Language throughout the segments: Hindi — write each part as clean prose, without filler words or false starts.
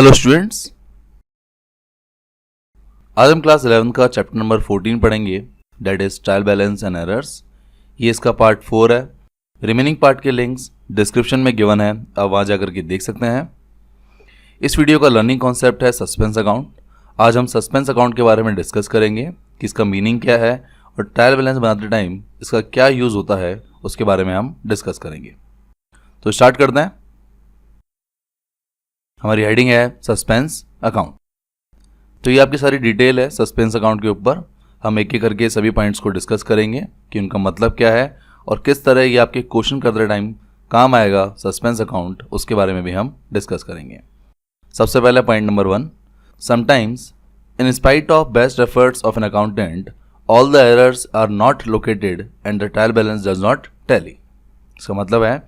हेलो स्टूडेंट्स, आज हम क्लास 11 का चैप्टर नंबर 14 पढ़ेंगे, that is trial balance and errors. ये इसका पार्ट 4 है। रिमेनिंग पार्ट के लिंक्स डिस्क्रिप्शन में गिवन है, आप वहाँ जाकर के देख सकते हैं। इस वीडियो का लर्निंग कॉन्सेप्ट है सस्पेंस अकाउंट। आज हम सस्पेंस अकाउंट के बारे में डिस्कस करेंगे कि इसका मीनिंग क्या है और ट्रायल बैलेंस बनाते टाइम इसका क्या यूज़ होता है, उसके बारे में हम डिस्कस करेंगे। तो स्टार्ट करते हैं। हमारी हेडिंग है सस्पेंस अकाउंट। तो ये आपकी सारी डिटेल है सस्पेंस अकाउंट के ऊपर। हम एक एक करके सभी पॉइंट्स को डिस्कस करेंगे कि उनका मतलब क्या है और किस तरह ये आपके क्वेश्चन करते टाइम काम आएगा सस्पेंस अकाउंट, उसके बारे में भी हम डिस्कस करेंगे। सबसे पहले point number 1, sometimes in spite of best efforts of an accountant all the errors are not located and the trial balance does not tally. इसका मतलब है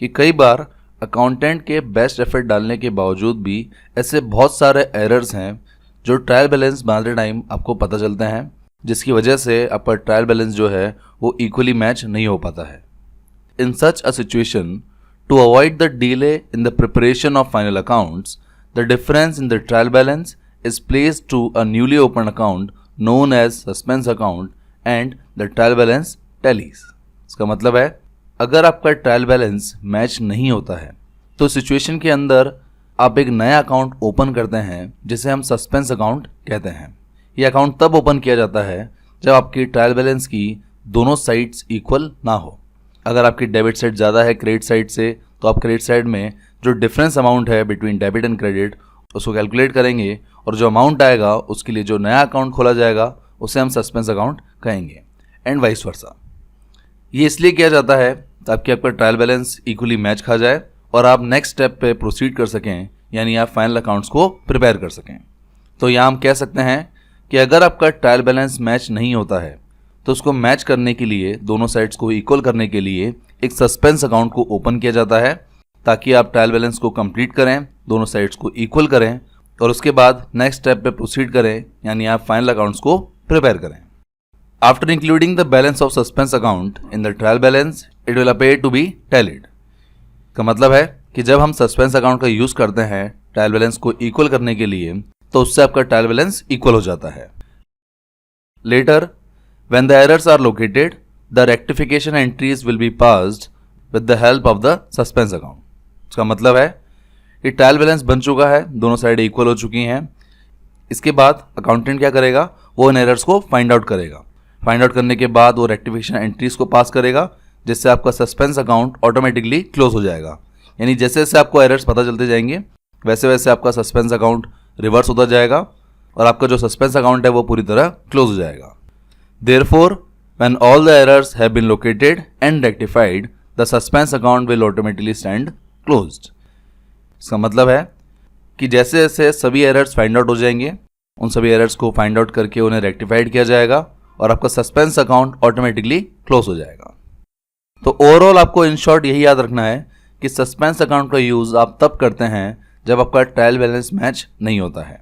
कि कई बार अकाउंटेंट के बेस्ट एफर्ट डालने के बावजूद भी ऐसे बहुत सारे एरर्स हैं जो ट्रायल बैलेंस बनाते टाइम आपको पता चलते हैं, जिसकी वजह से आपका ट्रायल बैलेंस जो है वो इक्वली मैच नहीं हो पाता है। In such a situation, to avoid the delay in the preparation of final accounts, the difference in the trial balance is placed to a newly open account known as suspense account and the trial balance tallies. इसका मतलब है अगर आपका ट्रायल बैलेंस मैच नहीं होता है तो सिचुएशन के अंदर आप एक नया अकाउंट ओपन करते हैं जिसे हम सस्पेंस अकाउंट कहते हैं। यह अकाउंट तब ओपन किया जाता है जब आपकी ट्रायल बैलेंस की दोनों साइड्स इक्वल ना हो। अगर आपकी डेबिट साइड ज़्यादा है क्रेडिट साइड से, तो आप क्रेडिट साइड में जो डिफरेंस अमाउंट है बिटवीन डेबिट एंड क्रेडिट उसको कैलकुलेट करेंगे और जो अमाउंट आएगा उसके लिए जो नया अकाउंट खोला जाएगा उसे हम सस्पेंस अकाउंट कहेंगे, एंड वाइस वर्सा। ये इसलिए किया जाता है ताकि आपका ट्रायल बैलेंस इक्वली मैच खा जाए और आप नेक्स्ट स्टेप पे प्रोसीड कर सकें, यानी आप फाइनल अकाउंट्स को प्रिपेयर कर सकें। तो यहाँ हम कह सकते हैं कि अगर आपका ट्रायल बैलेंस मैच नहीं होता है तो उसको मैच करने के लिए, दोनों साइड्स को इक्वल करने के लिए एक सस्पेंस अकाउंट को ओपन किया जाता है ताकि आप ट्रायल बैलेंस को कंप्लीट करें, दोनों साइड्स को इक्वल करें और उसके बाद नेक्स्ट स्टेप पे प्रोसीड करें, यानी आप फाइनल अकाउंट्स को प्रिपेयर करें। After including the balance of suspense account in the trial balance, it will appear to be tallied. का मतलब है कि जब हम सस्पेंस अकाउंट का यूज़ करते हैं ट्रायल बैलेंस को इक्वल करने के लिए, तो उससे आपका ट्रायल बैलेंस इक्वल हो जाता है। Later when the errors are located, the rectification entries will be passed with the help of the suspense account. इसका मतलब है कि ट्रायल बैलेंस बन चुका है, दोनों साइड इक्वल हो चुकी हैं। इसके बाद अकाउंटेंट क्या करेगा, वो इन एरर्स को फाइंड आउट करेगा। फाइंड आउट करने के बाद वो रेक्टिफिकेशन एंट्रीज को पास करेगा, जिससे आपका सस्पेंस अकाउंट ऑटोमेटिकली क्लोज हो जाएगा। यानी जैसे जैसे आपको एरर्स पता चलते जाएंगे वैसे वैसे आपका सस्पेंस अकाउंट रिवर्स होता जाएगा और आपका जो सस्पेंस अकाउंट है वो पूरी तरह क्लोज हो जाएगा। Therefore when all the errors have been located and rectified, the suspense account will automatically stand closed. इसका मतलब है कि जैसे जैसे सभी एरर्स फाइंड आउट हो जाएंगे, उन सभी एरर्स को फाइंड आउट करके उन्हें रेक्टिफाइड किया जाएगा और आपका सस्पेंस अकाउंट ऑटोमेटिकली क्लोज हो जाएगा। तो ओवरऑल आपको इन शॉर्ट यही याद रखना है कि सस्पेंस अकाउंट का यूज़ आप तब करते हैं जब आपका ट्रायल बैलेंस मैच नहीं होता है।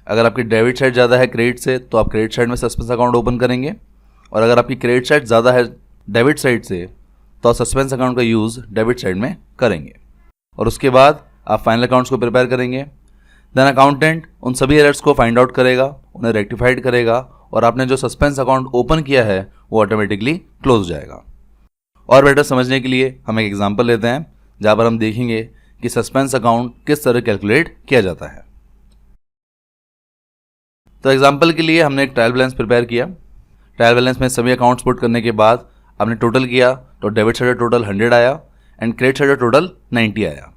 अगर आपकी डेबिट साइड ज़्यादा है क्रेडिट से, तो आप क्रेडिट साइड में सस्पेंस अकाउंट ओपन करेंगे, और अगर आपकी क्रेडिट साइड ज़्यादा है डेबिट साइड से, तो आप सस्पेंस अकाउंट का यूज़ डेबिट साइड में करेंगे और उसके बाद आप फाइनल अकाउंट्स को प्रिपेयर करेंगे। देन अकाउंटेंट उन सभी एरर्स को फाइंड आउट करेगा, उन्हें रेक्टिफाइड करेगा और आपने जो सस्पेंस अकाउंट ओपन किया है वो ऑटोमेटिकली क्लोज हो जाएगा। और बेटर समझने के लिए हम एक एग्जांपल लेते हैं जहाँ पर हम देखेंगे कि सस्पेंस अकाउंट किस तरह कैलकुलेट किया जाता है। तो एग्जांपल के लिए हमने एक ट्रायल बैलेंस प्रिपेयर किया। ट्रायल बैलेंस में सभी अकाउंट्स पुट करने के बाद आपने टोटल किया तो डेबिट साइड टोटल 100 आया एंड क्रेडिट साइड टोटल 90 आया।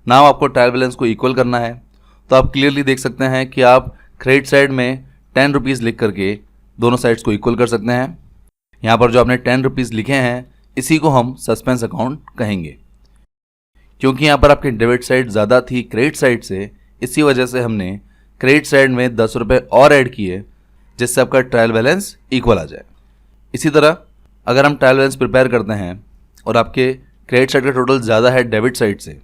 नाउ आपको ट्रायल बैलेंस को इक्वल करना है, तो आप क्लियरली देख सकते हैं कि आप क्रेडिट साइड में 10 रुपीज़ लिख करके दोनों साइड्स को इक्वल कर सकते हैं। यहाँ पर जो आपने 10 रुपीज़ लिखे हैं इसी को हम सस्पेंस अकाउंट कहेंगे। क्योंकि यहाँ पर आपकी डेबिट साइड ज़्यादा थी क्रेडिट साइड से, इसी वजह से हमने क्रेडिट साइड में 10 रुपये और ऐड किए, जिससे आपका ट्रायल बैलेंस इक्वल आ जाए। इसी तरह अगर हम ट्रायल बैलेंस प्रिपेयर करते हैं और आपके क्रेडिट साइड का टोटल ज़्यादा है डेबिट साइड से,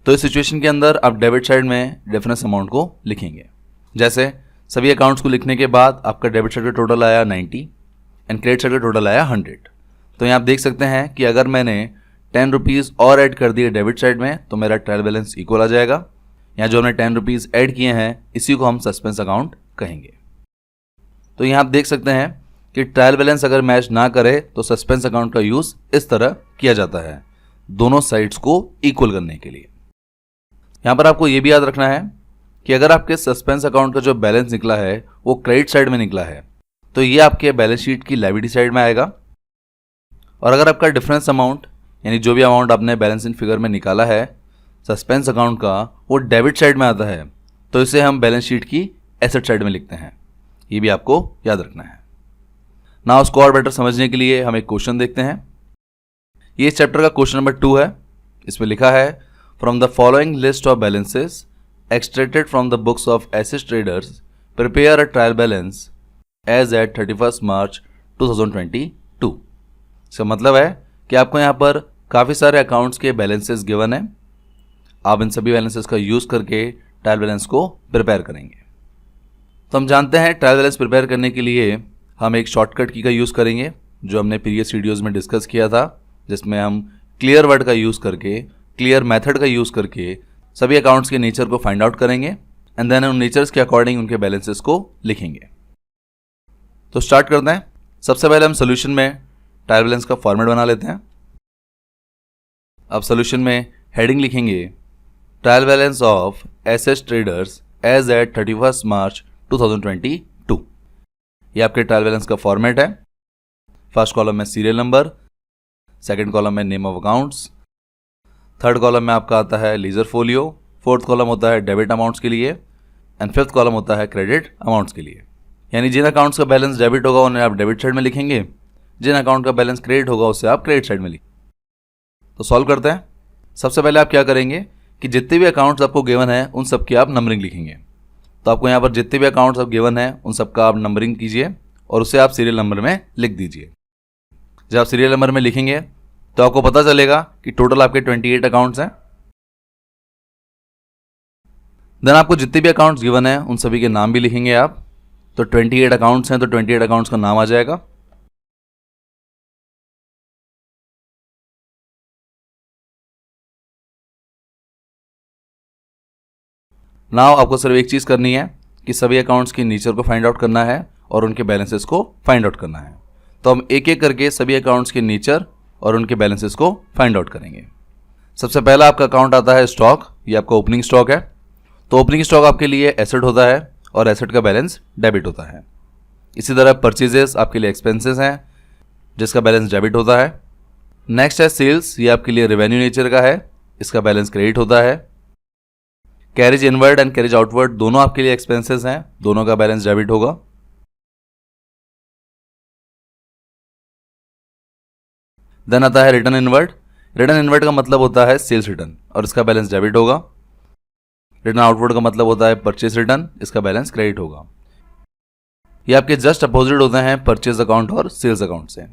तो इस सिचुएशन के अंदर आप डेबिट साइड में डिफरेंस अमाउंट को लिखेंगे। जैसे सभी अकाउंट्स को लिखने के बाद आपका डेबिट साइड का टोटल आया 90 एंड क्रेडिट साइड का टोटल आया 100। तो यहाँ आप देख सकते हैं कि अगर मैंने 10 रुपीज़ और ऐड कर दिए डेबिट साइड में तो मेरा ट्रायल बैलेंस इक्वल आ जाएगा। यहाँ जो हमने 10 रुपीज़ ऐड किए हैं इसी को हम सस्पेंस अकाउंट कहेंगे। तो यहाँ आप देख सकते हैं कि ट्रायल बैलेंस अगर मैच ना करे तो सस्पेंस अकाउंट का यूज़ इस तरह किया जाता है, दोनों साइड्स को इक्वल करने के लिए। यहाँ पर आपको ये भी याद रखना है कि अगर आपके सस्पेंस अकाउंट का जो बैलेंस निकला है वो क्रेडिट साइड में निकला है तो ये आपके बैलेंस शीट की लायबिलिटी साइड में आएगा, और अगर आपका डिफरेंस अमाउंट यानी जो भी अमाउंट आपने बैलेंस इन फिगर में निकाला है सस्पेंस अकाउंट का वो डेबिट साइड में आता है तो इसे हम बैलेंस शीट की एसेट साइड में लिखते हैं। ये भी आपको याद रखना है। नाउ उसको और बेटर समझने के लिए हम एक क्वेश्चन देखते हैं। ये इस चैप्टर का क्वेश्चन नंबर 2 है। इसमें लिखा है from the following list of balances extracted from the books of Asset Traders prepare a trial balance as at 31 March 2022। इसका मतलब है कि आपको यहाँ पर काफ़ी सारे अकाउंट्स के बैलेंसेस गिवन है, आप इन सभी बैलेंसेस का यूज़ करके ट्रायल बैलेंस को प्रिपेयर करेंगे। तो हम जानते हैं ट्रायल बैलेंस प्रिपेयर करने के लिए हम एक शॉर्टकट की का यूज़ करेंगे जो हमने प्रीवियस वीडियोज़ में डिस्कस किया था, जिसमें हम क्लियर वर्ड का यूज़ करके, क्लियर मेथड का यूज़ करके सभी अकाउंट्स के नेचर को फाइंड आउट करेंगे एंड देन उन नेचर्स के अकॉर्डिंग उनके बैलेंसेस को लिखेंगे। तो स्टार्ट करते हैं। सबसे पहले हम सोल्यूशन में ट्रायल बैलेंस का फॉर्मेट बना लेते हैं। अब सोल्यूशन में हेडिंग लिखेंगे trial balance of Asset Traders as at 31 March 2022। ये आपके ट्रायल बैलेंस का फॉर्मेट है। फर्स्ट कॉलम में सीरियल नंबर, सेकंड कॉलम में name of accounts, third column में आपका आता है लीजर फोलियो, फोर्थ कॉलम होता है डेबिट अमाउंट्स के लिए एंड फिफ्थ कॉलम होता है क्रेडिट अमाउंट्स के लिए। यानी जिन अकाउंट्स का बैलेंस डेबिट होगा उन्हें आप डेबिट साइड में लिखेंगे, जिन अकाउंट का बैलेंस क्रेडिट होगा उसे आप क्रेडिट साइड में लिखेंगे। तो सॉल्व करते हैं। सबसे पहले आप क्या करेंगे कि जितने भी अकाउंट्स आपको गिवन है उन सब की आप नंबरिंग लिखेंगे। तो आपको यहाँ पर जितने भी अकाउंट्स आप गिवन है उन सब का आप नंबरिंग कीजिए और उसे आप सीरियल नंबर में लिख दीजिए। जब आप सीरियल नंबर में लिखेंगे तो आपको पता चलेगा कि टोटल आपके 28 अकाउंट्स हैं। देन आपको जितने भी अकाउंट्स गिवन है उन सभी के नाम भी लिखेंगे आप। तो 28 अकाउंट्स हैं तो 28 अकाउंट्स का नाम आ जाएगा। नाउ आपको सिर्फ एक चीज़ करनी है कि सभी अकाउंट्स की नेचर को फाइंड आउट करना है और उनके बैलेंसेस को फाइंड आउट करना है। तो हम एक एक करके सभी अकाउंट्स के नेचर और उनके बैलेंसेस को फाइंड आउट करेंगे। सबसे पहला आपका अकाउंट आता है स्टॉक। ये आपका ओपनिंग स्टॉक है। तो ओपनिंग स्टॉक आपके लिए एसेट होता है और एसेट का बैलेंस डेबिट होता है। इसी तरह परचेजेस आपके लिए एक्सपेंसेस हैं जिसका बैलेंस डेबिट होता है। नेक्स्ट है सेल्स। ये आपके लिए रेवेन्यू नेचर का है, इसका बैलेंस क्रेडिट होता है। Carriage inward and carriage outward दोनों आपके लिए एक्सपेंसेस हैं, दोनों का बैलेंस डेबिट होगा। देन आता है रिटर्न इनवर्ड। रिटर्न इनवर्ड का मतलब होता है सेल्स रिटर्न और इसका बैलेंस डेबिट होगा। रिटर्न आउटवर्ड का मतलब होता है परचेज रिटर्न, इसका बैलेंस क्रेडिट होगा। ये आपके जस्ट अपोजिट होते हैं परचेज अकाउंट और सेल्स अकाउंट से।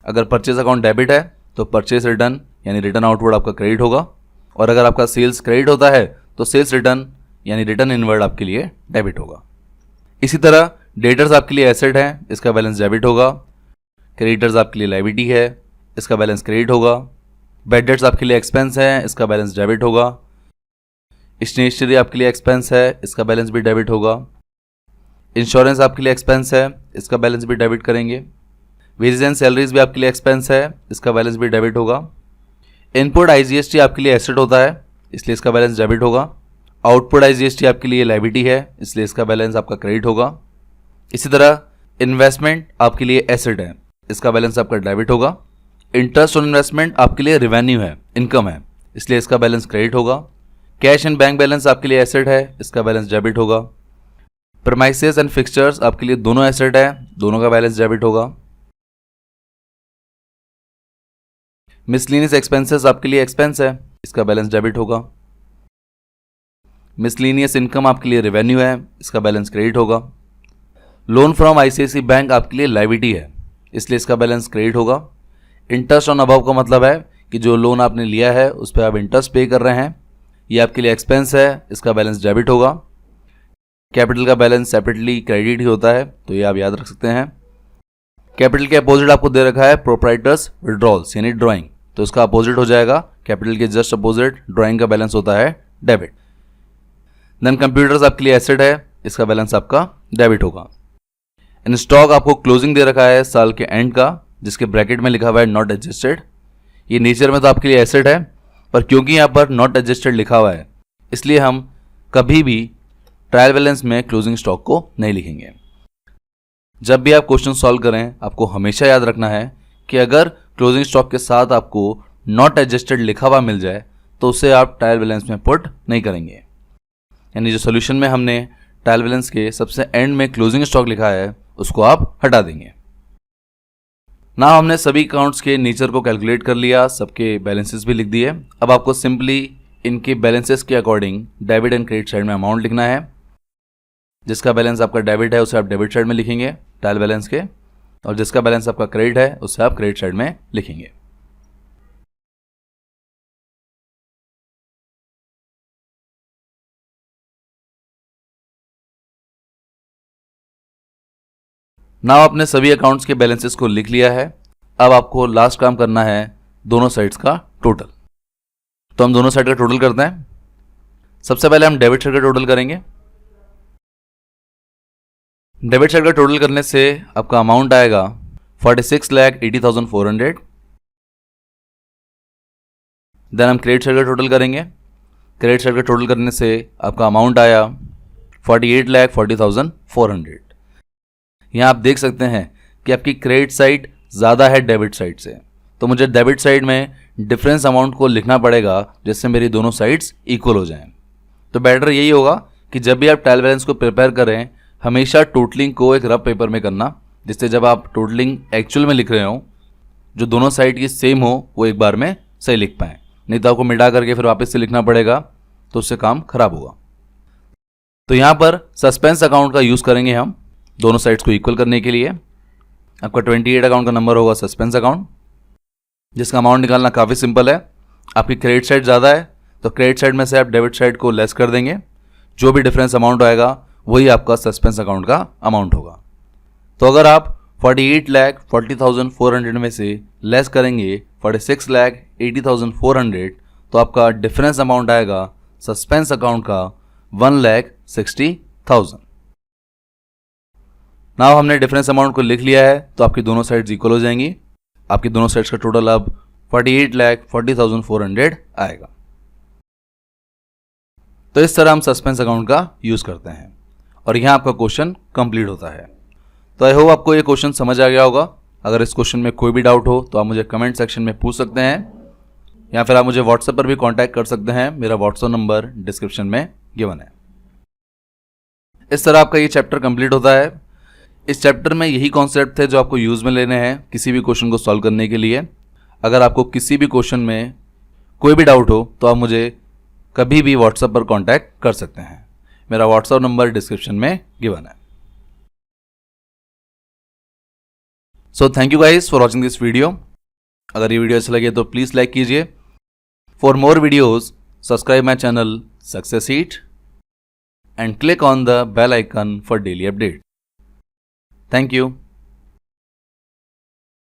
अगर परचेज अकाउंट डेबिट है तो परचेज रिटर्न यानी रिटर्न आउटवर्ड आपका क्रेडिट होगा, और अगर आपका सेल्स क्रेडिट होता है तो सेल्स रिटर्न यानी रिटर्न इनवर्ड आपके लिए डेबिट होगा। इसी तरह डेटर्स आपके लिए एसेट है, इसका बैलेंस डेबिट होगा। क्रेडिटर्स आपके लिए लायबिलिटी है, इसका बैलेंस क्रेडिट होगा। बैड डेट्स आपके लिए एक्सपेंस है, इसका बैलेंस डेबिट होगा। स्टेशनरी आपके लिए एक्सपेंस है, इसका बैलेंस भी डेबिट होगा। इंश्योरेंस आपके लिए एक्सपेंस है, इसका बैलेंस भी डेबिट करेंगे। वेजेस एंड सैलरीज भी आपके लिए एक्सपेंस है, इसका बैलेंस भी डेबिट होगा। इनपुट IGST आपके लिए एसेट होता है, इसलिए इसका बैलेंस डेबिट होगा। आउटपुट IGST आपके लिए लायबिलिटी है, इसलिए इसका बैलेंस आपका क्रेडिट होगा। इसी तरह इन्वेस्टमेंट आपके लिए एसेट है, इसका बैलेंस आपका डेबिट होगा। इंटरेस्ट ऑन इन्वेस्टमेंट आपके लिए रेवेन्यू है, इनकम है, इसलिए इसका बैलेंस क्रेडिट होगा। कैश एंड बैंक बैलेंस आपके लिए एसेट है, इसका बैलेंस डेबिट होगा। प्रीमाइसेस एंड फिक्सचर्स आपके लिए दोनों एसेट है, दोनों का बैलेंस डेबिट होगा। मिसलेनियस एक्सपेंसेस आपके लिए एक्सपेंस है, इसका बैलेंस डेबिट होगा। मिसलेनियस इनकम आपके लिए रेवेन्यू है, इसका बैलेंस क्रेडिट होगा। लोन फ्रॉम ICICI बैंक आपके लिए लायबिलिटी है, इसलिए इसका बैलेंस क्रेडिट होगा। इंटरेस्ट ऑन अबव का मतलब है कि जो लोन आपने लिया है उस पर आप इंटरेस्ट पे कर रहे हैं, ये आपके लिए एक्सपेंस है, इसका बैलेंस डेबिट होगा। कैपिटल का बैलेंस सेपरेटली क्रेडिट ही होता है, तो ये आप याद रख सकते हैं। कैपिटल के अपोजिट आपको दे रखा है प्रोप्राइटर्स विड्रॉल्स यानी ड्राइंग, तो इसका अपोजिट हो जाएगा कैपिटल के जस्ट अपोजिट ड्राइंग का बैलेंस होता है डेबिट। देन कंप्यूटर्स आपके लिए एसेट है, इसका बैलेंस आपका डेबिट होगा। इन स्टॉक आपको क्लोजिंग दे रखा है साल के एंड का, जिसके ब्रैकेट में लिखा हुआ है नॉट एडजस्टेड। ये नेचर में तो आपके लिए एसेट है, पर क्योंकि यहाँ पर नॉट एडजस्टेड लिखा हुआ है इसलिए हम कभी भी ट्रायल बैलेंस में क्लोजिंग स्टॉक को नहीं लिखेंगे। जब भी आप क्वेश्चन सॉल्व करें आपको हमेशा याद रखना है कि अगर क्लोजिंग स्टॉक के साथ आपको नॉट एडजस्टेड लिखा हुआ मिल जाए तो उसे आप ट्रायल बैलेंस में पुट नहीं करेंगे। यानी जो सोल्यूशन में हमने ट्रायल बैलेंस के सबसे एंड में क्लोजिंग स्टॉक लिखा है उसको आप हटा देंगे। ना हमने सभी अकाउंट्स के नेचर को कैलकुलेट कर लिया, सबके बैलेंसेस भी लिख दिए। अब आपको सिंपली इनके बैलेंसेस के according debit and credit side में अमाउंट लिखना है। जिसका बैलेंस आपका डेबिट है उसे आप डेबिट साइड में लिखेंगे ट्रायल बैलेंस के, और जिसका बैलेंस आपका क्रेडिट है उसे आप क्रेडिट साइड में लिखेंगे। नाउ आपने सभी अकाउंट्स के बैलेंसेस को लिख लिया है। अब आपको लास्ट काम करना है दोनों साइड्स का टोटल। तो हम दोनों साइड का टोटल करते हैं। सबसे पहले हम डेबिट साइड का टोटल करेंगे। डेबिट साइड का टोटल करने से आपका अमाउंट आएगा 46,80,400। देन हम क्रेडिट साइड का टोटल करेंगे। क्रेडिट साइड का टोटल करने से आपका अमाउंट आया 48,40,400। यहाँ आप देख सकते हैं कि आपकी क्रेडिट साइड ज़्यादा है डेबिट साइड से, तो मुझे डेबिट साइड में डिफरेंस अमाउंट को लिखना पड़ेगा जिससे मेरी दोनों साइड्स इक्वल हो जाएं। तो बेटर यही होगा कि जब भी आप ट्रायल बैलेंस को प्रिपेयर करें हमेशा टोटलिंग को एक रफ पेपर में करना, जिससे जब आप टोटलिंग एक्चुअल में लिख रहे हो जो दोनों साइड की सेम हो वो एक बार में सही लिख पाएँ। नहीं तो आपको मिटा करके फिर वापस से लिखना पड़ेगा तो उससे काम खराब होगा। तो यहाँ पर सस्पेंस अकाउंट का यूज़ करेंगे हम दोनों साइड्स को इक्वल करने के लिए। आपका 28 अकाउंट का नंबर होगा सस्पेंस अकाउंट, जिसका अमाउंट निकालना काफ़ी सिंपल है। आपकी क्रेडिट साइड ज़्यादा है तो क्रेडिट साइड में से आप डेबिट साइड को लेस कर देंगे, जो भी डिफरेंस अमाउंट आएगा वही आपका सस्पेंस अकाउंट का अमाउंट होगा। तो अगर आप 48,40,400 में से लेस करेंगे 46,80,400 तो आपका डिफरेंस अमाउंट आएगा सस्पेंस अकाउंट का 1,60,000। नाउ हमने डिफरेंस अमाउंट को लिख लिया है तो आपकी दोनों साइड्स इक्वल हो जाएंगी। आपकी दोनों साइड्स का टोटल अब 48,40,400 आएगा। तो इस तरह हम सस्पेंस अकाउंट का यूज़ करते हैं और यहाँ आपका क्वेश्चन कंप्लीट होता है। तो आई होप आपको ये क्वेश्चन समझ आ गया होगा। अगर इस क्वेश्चन में कोई भी डाउट हो तो आप मुझे कमेंट सेक्शन में पूछ सकते हैं या फिर आप मुझे व्हाट्सएप पर भी कांटेक्ट कर सकते हैं। मेरा व्हाट्सएप नंबर डिस्क्रिप्शन में गिवन है। इस तरह आपका ये चैप्टर कंप्लीट होता है। इस चैप्टर में यही कॉन्सेप्ट थे जो आपको यूज़ में लेने हैं किसी भी क्वेश्चन को सॉल्व करने के लिए। अगर आपको किसी भी क्वेश्चन में कोई भी डाउट हो तो आप मुझे कभी भी व्हाट्सएप पर कांटेक्ट कर सकते हैं। मेरा व्हाट्सएप नंबर डिस्क्रिप्शन में गिवन है। So thank you guys for watching this video. अगर ये वीडियो अच्छा लगे तो प्लीज़ लाइक कीजिए। For more videos subscribe my channel success heat and click on the bell icon for daily update. Thank you.